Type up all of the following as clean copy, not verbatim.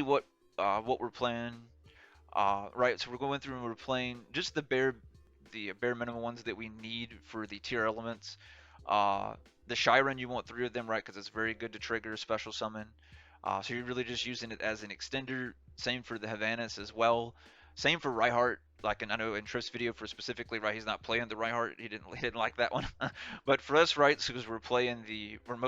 what we're playing. Right, so we're going through and we're playing just the bare minimum ones that we need for the tier elements. Uh, the Shiren, you want three of them, right? Because it's very good to trigger a special summon. So you're really just using it as an extender. Same for the Havanas as well. Same for Reinhardt. Like, and I know in Triff's video for specifically, right, he's not playing the Reinhardt. He didn't like that one. But for us, right, because we're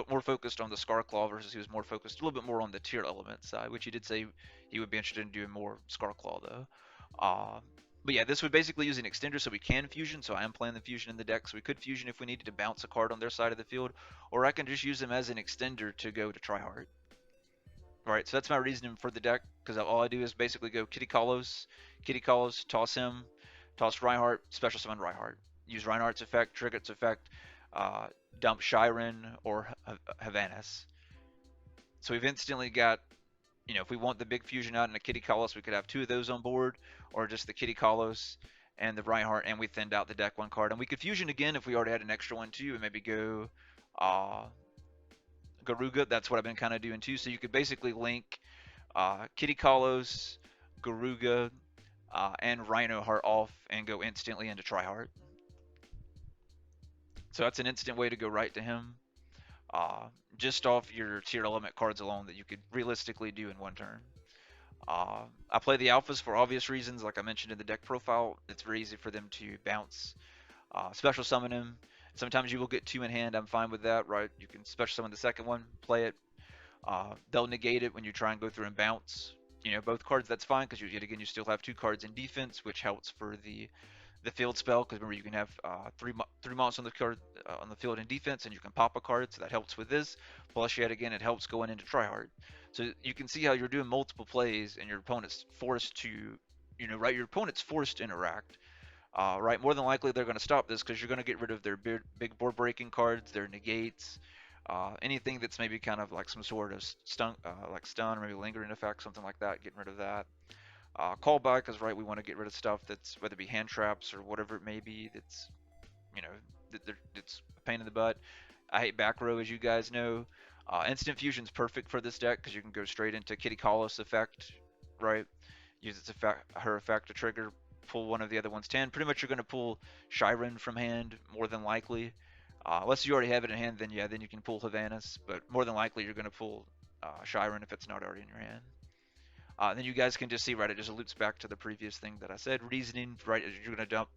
more focused on the Scarclaw versus he was more focused a little bit more on the tier element side, which he did say he would be interested in doing more Scarclaw though. Uh, but yeah, this would basically use an extender so we can fusion. So I am playing the fusion in the deck, so we could fusion if we needed to bounce a card on their side of the field, or I can just use them as an extender to go to tryhard. Right, so that's my reasoning for the deck, because all I do is basically go Kitty Kalos, toss him, toss Reinhardt, special summon Reinhardt. Use Reinhardt's effect, trigger its effect, uh, dump Shiren or Havanas. So we've instantly got, if we want the big fusion out in a Kitty Kalos, we could have two of those on board, or just the Kitty Kalos and the Reinhardt, and we thinned out the deck one card. And we could fusion again if we already had an extra one too, and maybe go uh, Garuga. That's what I've been kind of doing too. So you could basically link Kitty Kalos, Garuga, and Rhino Heart off and go instantly into Tryheart. So that's an instant way to go right to him, uh, just off your tier element cards alone that you could realistically do in one turn. I play the alphas for obvious reasons, like I mentioned in the deck profile. It's very easy for them to bounce, special summon him. Sometimes you will get two in hand. I'm fine with that, right? You can special summon the second one, play it. They'll negate it when you try and go through and bounce. Both cards. That's fine because yet again you still have two cards in defense, which helps for the field spell. Because remember you can have three monsters on the card on the field in defense, and you can pop a card, so that helps with this. Plus, yet again, it helps going into tryhard. So you can see how you're doing multiple plays, and your opponent's forced to, right? Your opponent's forced to interact. Right, more than likely they're going to stop this because you're going to get rid of their big board breaking cards, their negates, anything that's maybe kind of like some sort of stun, maybe lingering effect, something like that. Getting rid of that. Callback is right. We want to get rid of stuff that's whether it be hand traps or whatever it may be. That's you know it's a pain in the butt. I hate back row, as you guys know. Instant fusion's perfect for this deck because you can go straight into Kitty Kalos effect, right? Use her effect to trigger, pull one of the other one's 10. Pretty much you're going to pull Shiren from hand more than likely. Unless you already have it in hand, then yeah, then you can pull Havanas. But more than likely you're going to pull Shiren if it's not already in your hand. Then you guys can just see, right, it just loops back to the previous thing that I said. Reasoning, right, is you're going to dump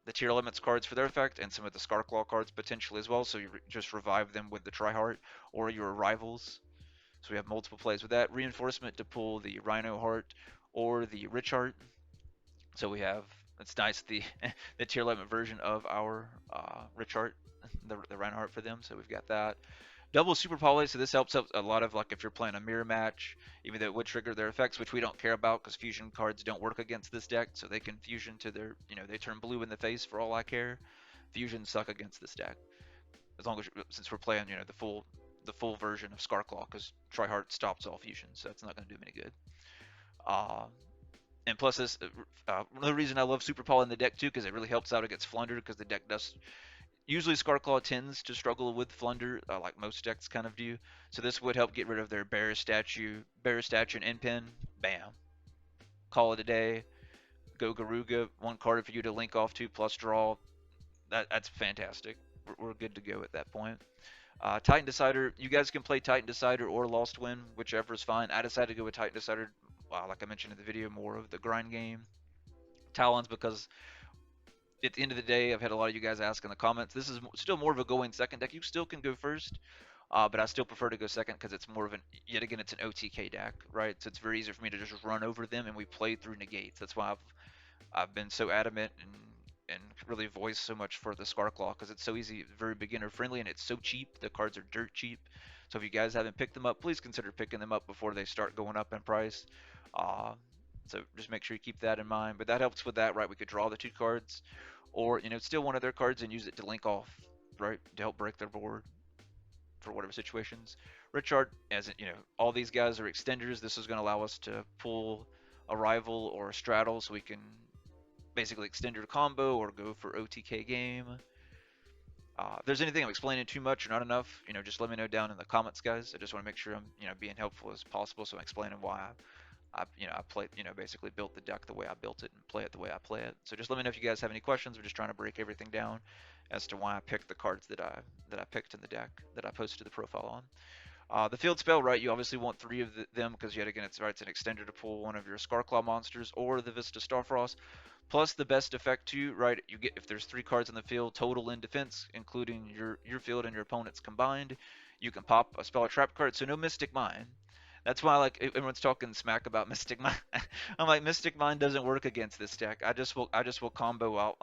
the tier limits cards for their effect and some of the Scarclaw cards potentially as well. So you just revive them with the Tryheart or your rivals. So we have multiple plays with that. Reinforcement to pull the Rhino Heart or the Rich Heart. So we have, it's nice, the the tier limit version of our Rich Heart, the Rhino Heart for them. So we've got that. Double Superploy, so this helps out a lot of, like, if you're playing a mirror match, even though it would trigger their effects, which we don't care about because fusion cards don't work against this deck, so they can fusion to their, they turn blue in the face for all I care. Fusions suck against this deck, as long as, since we're playing, the full version of Scarclaw, because Tryhard stops all fusions, so that's not going to do them any good. Uh, and plus, this another reason I love Superploy in the deck too, because it really helps out against Flunder, because the deck does usually Scarclaw tends to struggle with Flunder, like most decks kind of do. So this would help get rid of their Bear Statue and Pin. Bam. Call it a day. Go Garuga. One card for you to link off to plus draw. That's fantastic. We're good to go at that point. Titan Decider. You guys can play Titan Decider or Lost Wind, whichever is fine. I decided to go with Titan Decider. Like I mentioned in the video, more of the grind game. Talons because at the end of the day, I've had a lot of you guys ask in the comments. This is still more of a going second deck. You still can go first, but I still prefer to go second because it's more of yet again, it's an OTK deck, right? So it's very easy for me to just run over them and we play through negates. That's why I've been so adamant and really voiced so much for the Scarclaw because it's so easy, very beginner friendly, and it's so cheap. The cards are dirt cheap. So if you guys haven't picked them up, please consider picking them up before they start going up in price. Uh, so just make sure you keep that in mind. But that helps with that, right? We could draw the two cards, or steal one of their cards and use it to link off, right, to help break their board for whatever situations. Richard, as all these guys are extenders. This is going to allow us to pull a rival or a straddle, so we can basically extend your combo or go for OTK game. If there's anything I'm explaining too much or not enough, just let me know down in the comments, guys. I just want to make sure I'm, being helpful as possible. So I'm explaining why I play, basically built the deck the way I built it and play it the way I play it. So just let me know if you guys have any questions. We're just trying to break everything down as to why I picked the cards that I picked in the deck that I posted the profile on. The field spell, right? You obviously want three of them because yet again, it's an extender to pull one of your Scarclaw monsters or the Vista Starfrost. Plus the best effect too, right? You get if there's three cards in the field total in defense, including your field and your opponent's combined, you can pop a spell or trap card. So no Mystic Mine. That's why like everyone's talking smack about Mystic Mine. I'm like Mystic Mine doesn't work against this deck. I just will combo out.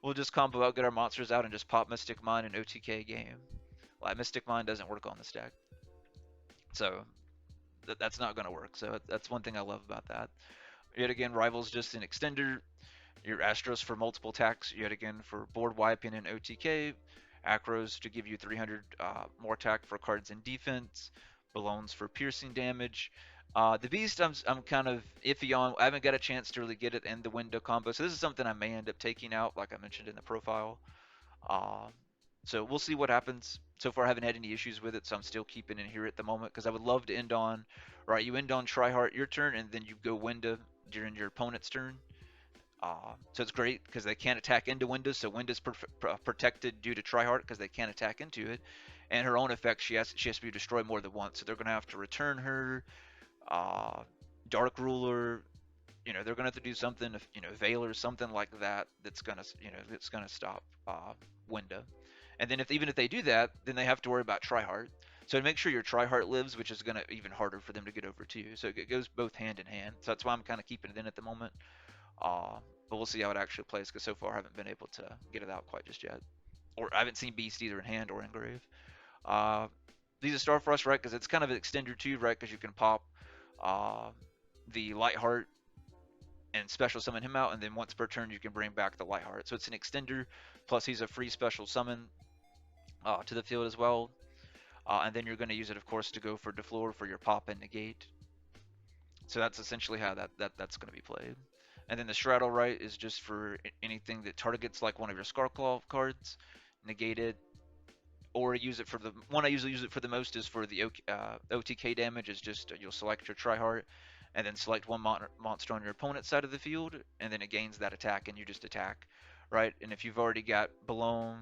We'll just combo out, get our monsters out, and just pop Mystic Mine in OTK game. Like Mystic Mine doesn't work on this deck. So that's not going to work. So that's one thing I love about that. Yet again, Rival's just an extender. Your Astros for multiple attacks, yet again for board wiping and OTK. Acros to give you 300 more attack for cards in defense. Balloons for piercing damage. The Beast, I'm kind of iffy on. I haven't got a chance to really get it in the window combo, so this is something I may end up taking out, like I mentioned in the profile. Uh, so we'll see what happens. So far, I haven't had any issues with it, so I'm still keeping it here at the moment because I would love to end on, right? You end on Tryhard your turn, and then you go window during your opponent's turn. So it's great because they can't attack into Windows, so Windows protected due to Tryhard because they can't attack into it. And her own effect, she has to be destroyed more than once, so they're gonna have to return her. Uh, Dark Ruler, they're gonna have to do something, Veil or something like that that's gonna stop Window. And then even if they do that, then they have to worry about Tryhard. So to make sure your Tryhard lives, which is gonna even harder for them to get over too. So it goes both hand in hand. So that's why I'm kind of keeping it in at the moment. Uh, but we'll see how it actually plays because so far I haven't been able to get it out quite just yet. Or I haven't seen Beast either in hand or engrave. Uh, these are Starfrost, right? Because it's kind of an extender too, right? Because you can pop uh, the Lightheart and special summon him out, and then once per turn you can bring back the Lightheart. So it's an extender, plus he's a free special summon to the field as well. And then you're going to use it, of course, to go for Deflor for your pop and negate. So that's essentially how that's going to be played. And then the Straddle right is just for anything that targets like one of your Scarclaw cards, negate it, or use it for the one I usually use it for the most is for the OTK damage. Is just you'll select your Tryhard, and then select one monster on your opponent's side of the field, and then it gains that attack, and you just attack, right? And if you've already got below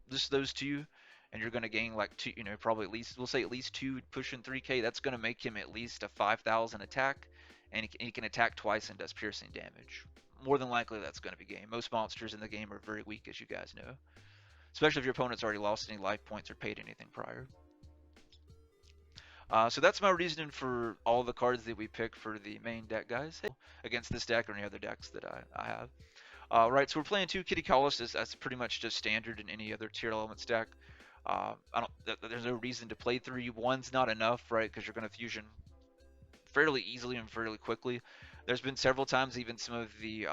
just those two, and you're going to gain like two, probably at least we'll say at least two pushing 3K. That's going to make him at least a 5,000 attack, and he can attack twice and does piercing damage. More than likely, that's going to be game. Most monsters in the game are very weak, as you guys know, especially if your opponent's already lost any life points or paid anything prior. So that's my reasoning for all the cards that we pick for the main deck, guys, against this deck or any other decks that I have. Right, so we're playing two Kitty Collis. That's pretty much just standard in any other Tearlaments deck. There's no reason to play three. One's not enough, right? Because you're going to fusion fairly easily and fairly quickly. There's been several times, even some of the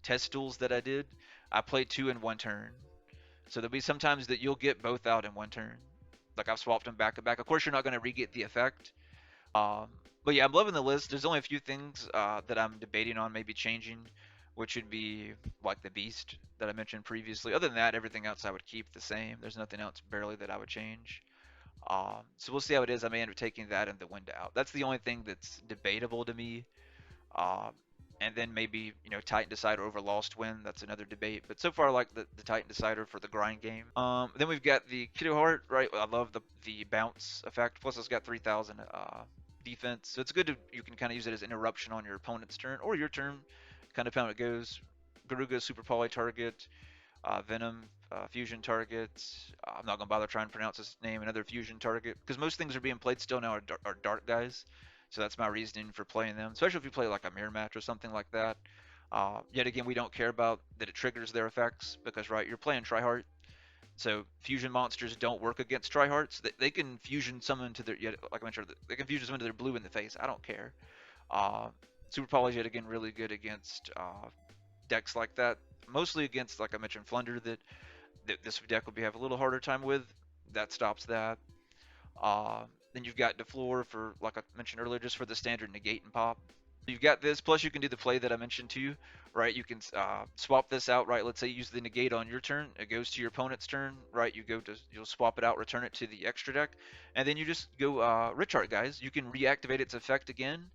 test duels that I did, I played two in one turn. So there'll be sometimes that you'll get both out in one turn. Like I've swapped them back to back. Of course, you're not going to re-get the effect. Um, but yeah, I'm loving the list. There's only a few things that I'm debating on maybe changing, which would be like the Beast that I mentioned previously. Other than that, everything else I would keep the same. There's nothing else barely that I would change. So we'll see how it is. I may end up taking that and the window out. That's the only thing that's debatable to me. Um, and then maybe Titan Decider over Lost Wind. That's another debate. But so far, I like the Titan Decider for the grind game. Then we've got the Kiddo Heart, right? I love the bounce effect. Plus, it's got 3,000 defense, so it's good to you can kind of use it as interruption on your opponent's turn or your turn, kind of how it goes. Garuga Superploy target, Venom fusion target. I'm not gonna bother trying to pronounce his name. Another fusion target because most things are being played still now are dark guys. So that's my reasoning for playing them, especially if you play like a mirror match or something like that. Yet again, we don't care about that it triggers their effects because, right, you're playing Tryhard. So fusion monsters don't work against Tryhards. They can fusion summon to their, like I mentioned, they can fusion summon to their blue in the face. I don't care. Uh, Super Poly is yet again really good against decks like that. Mostly against, like I mentioned, Flunder that this deck will have a little harder time with. That stops that. Then you've got Deflor for, like I mentioned earlier, just for the standard negate and pop. You've got this, plus you can do the play that I mentioned to you, right? You can swap this out, right? Let's say you use the negate on your turn, it goes to your opponent's turn, right? You'll swap it out, return it to the extra deck, and then you just go Rich Art, guys. You can reactivate its effect again,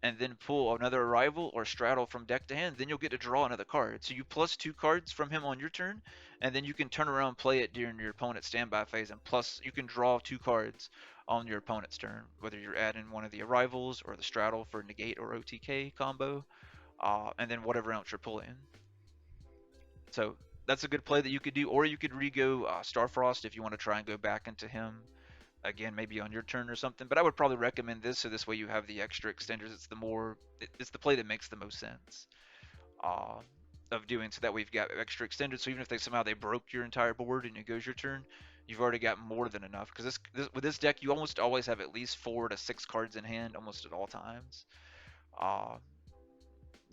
and then pull another Arrival or Straddle from deck to hand. Then you'll get to draw another card. So you plus 2 cards from him on your turn, and then you can turn around and play it during your opponent's standby phase, and plus you can draw 2 cards on your opponent's turn, whether you're adding one of the Arrivals or the Straddle for Negate or OTK combo, and then whatever else you're pulling. So that's a good play that you could do, or you could re-go Starfrost if you want to try and go back into him again, maybe on your turn or something. But I would probably recommend this, so this way you have the extra extenders. It's the play that makes the most sense uh, of doing. So that way you've got extra extenders. So even if they broke your entire board and it goes your turn, you've already got more than enough. Because with this deck, you almost always have at least 4 to 6 cards in hand, almost at all times. Uh,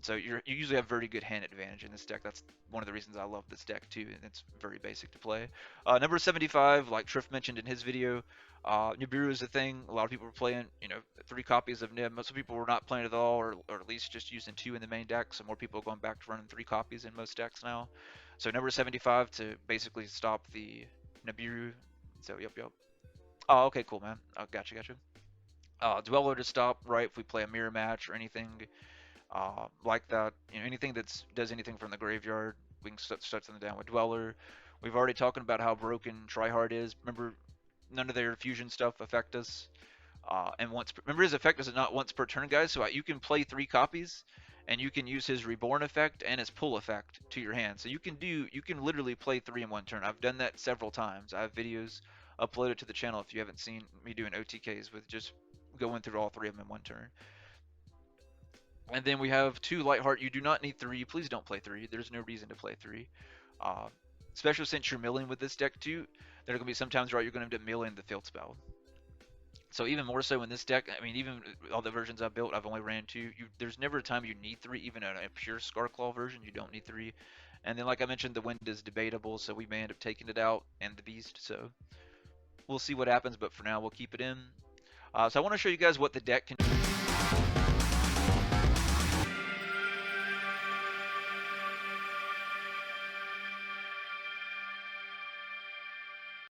so you usually have very good hand advantage in this deck. That's one of the reasons I love this deck too, and it's very basic to play. Number 75, like Triff mentioned in his video, Nibiru is a thing. A lot of people were playing, 3 copies of Nib. Most people were not playing it at all, or at least just using 2 in the main deck. So more people are going back to running 3 copies in most decks now. So number 75 to basically stop the Nibiru. So yep. Oh, okay, cool, man. Oh, gotcha. Dweller to stop, right? If we play a mirror match or anything like that. Anything that does anything from the graveyard, we can start something down with Dweller. We've already talked about how broken Tryhard is. Remember, none of their fusion stuff affect us. Remember his effect is not once per turn, guys. So you can play 3 copies, and you can use his Reborn effect and his Pull effect to your hand. So you can literally play 3 in one turn. I've done that several times. I have videos uploaded to the channel if you haven't seen me doing OTKs with just going through all 3 of them in one turn. And then we have 2 Lightheart. You do not need 3. Please don't play 3. There's no reason to play 3. Uh, Especially since you're milling with this deck too. There are going to be some times where you're going to end up milling the field spell. So even more so in this deck, I mean, even all the versions I've built, I've only ran 2. There's never a time you need 3. Even in a pure Scareclaw version, you don't need 3. And then, like I mentioned, the wind is debatable, so we may end up taking it out, and the beast. So we'll see what happens, but for now, we'll keep it in. So I want to show you guys what the deck can do.